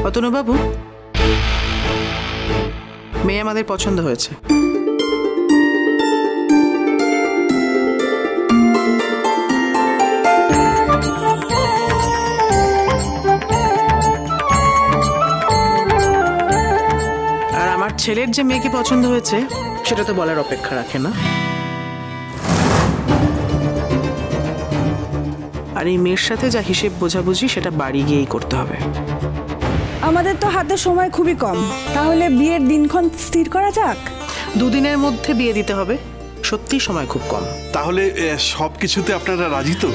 অতনুবাবু, মেয়ে আমাদের পছন্দ হয়েছে। আর আমার ছেলের যে মেয়েকে পছন্দ হয়েছে সেটা তো বলার অপেক্ষা রাখে না। আর এই মেয়ের সাথে যা হিসেব বোঝাবুঝি সেটা বাড়ি গিয়েই করতে হবে। আমাদের তো হাতে সময় খুবই কম, তাহলে বিয়ের দিনক্ষণ স্থির করা যাক। 2 দিনের মধ্যে বিয়ে দিতে হবে, সত্যি সময় খুব কম। তাহলে সব কিছুতে আপনারা রাজি তো?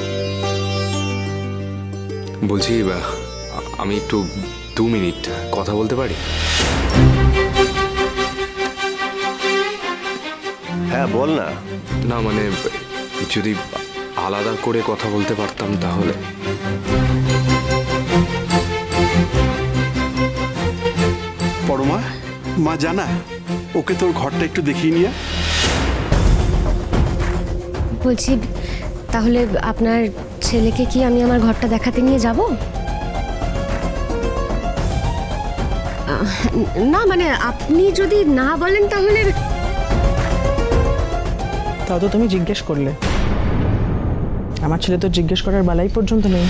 বলছি আমি একটু 2 মিনিট কথা বলতে পারি? হ্যাঁ বল না। না মানে যদি আলাদা করে কথা বলতে পারতাম তাহলে। পরমা, মা জানা ওকে তোর ঘরটা একটু দেখিয়ে নিয়ে। বলছি তাহলে আপনার ছেলেকে কি আমি আমার ঘরটা দেখাতে নিয়ে যাব? না মানে আপনি যদি না বলেন তাহলে। তাও তো তুমি জিজ্ঞেস করলে, আমার ছেলে তো জিজ্ঞেস করার বেলাই পর্যন্ত নেই।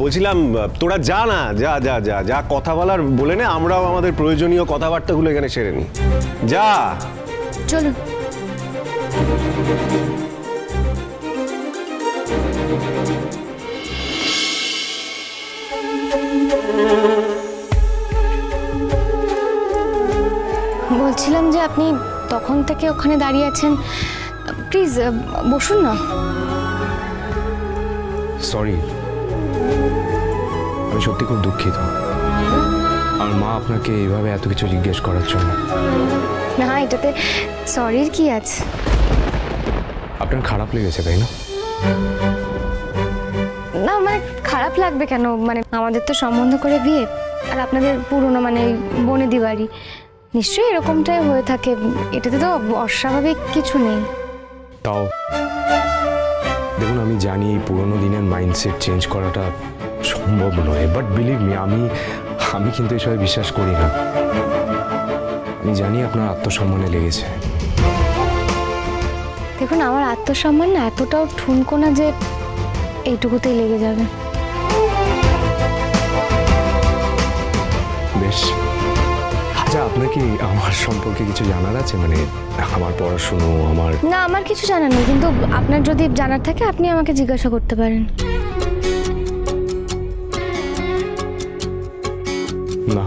বলছিলাম তোরা যা না, যা যা যা যা কথা বলার বলে নে, আমরাও আমাদের প্রয়োজনীয় কথাবার্তাগুলো এখানে সেরে নিই। যা চলুন। বলছিলাম যে আপনি তখন থেকে ওখানে দাঁড়িয়ে আছেন, প্লিজ বসুন না। সরি, আমি সত্যি খুব দুঃখিত। আমার মা আপনাকে এইভাবে এত কিছু জিজ্ঞেস করার জন্য। না এটাতে সরির কি আছে? আপনার খারাপ লেগেছে তাই না? না মানে খারাপ লাগবে কেন, মানে আমাদের তো সম্বন্ধ করে বিয়ে, আর আপনাদের পুরনো মানে বনেদি বাড়ি, নিশ্চয়ই এরকমটাই হয়ে থাকে, এটাতে তো অস্বাভাবিক কিছু নেই। তাও দেখুন, আমি জানি পুরোনো দিনের মাইন্ডসেট চেঞ্জ করাটা সম্ভব নয়, বাট বিলিভ মি, আমি কিন্তু এসবে বিশ্বাস করি না। আমি জানি আপনার আত্মসম্মানে লেগেছে। দেখুন আমার আত্মসম্মান না এতটাও ঠুনকো না যে এইটুকুতেই লেগে যাবে। বেশ, আচ্ছা আপনার কি আমার সম্পর্কে কিছু জানার আছে? মানে আমার পড়াশুনো, আমার। না আমার কিছু জানার নেই, কিন্তু আপনার যদি জানার থাকে আপনি আমাকে জিজ্ঞাসা করতে পারেন। না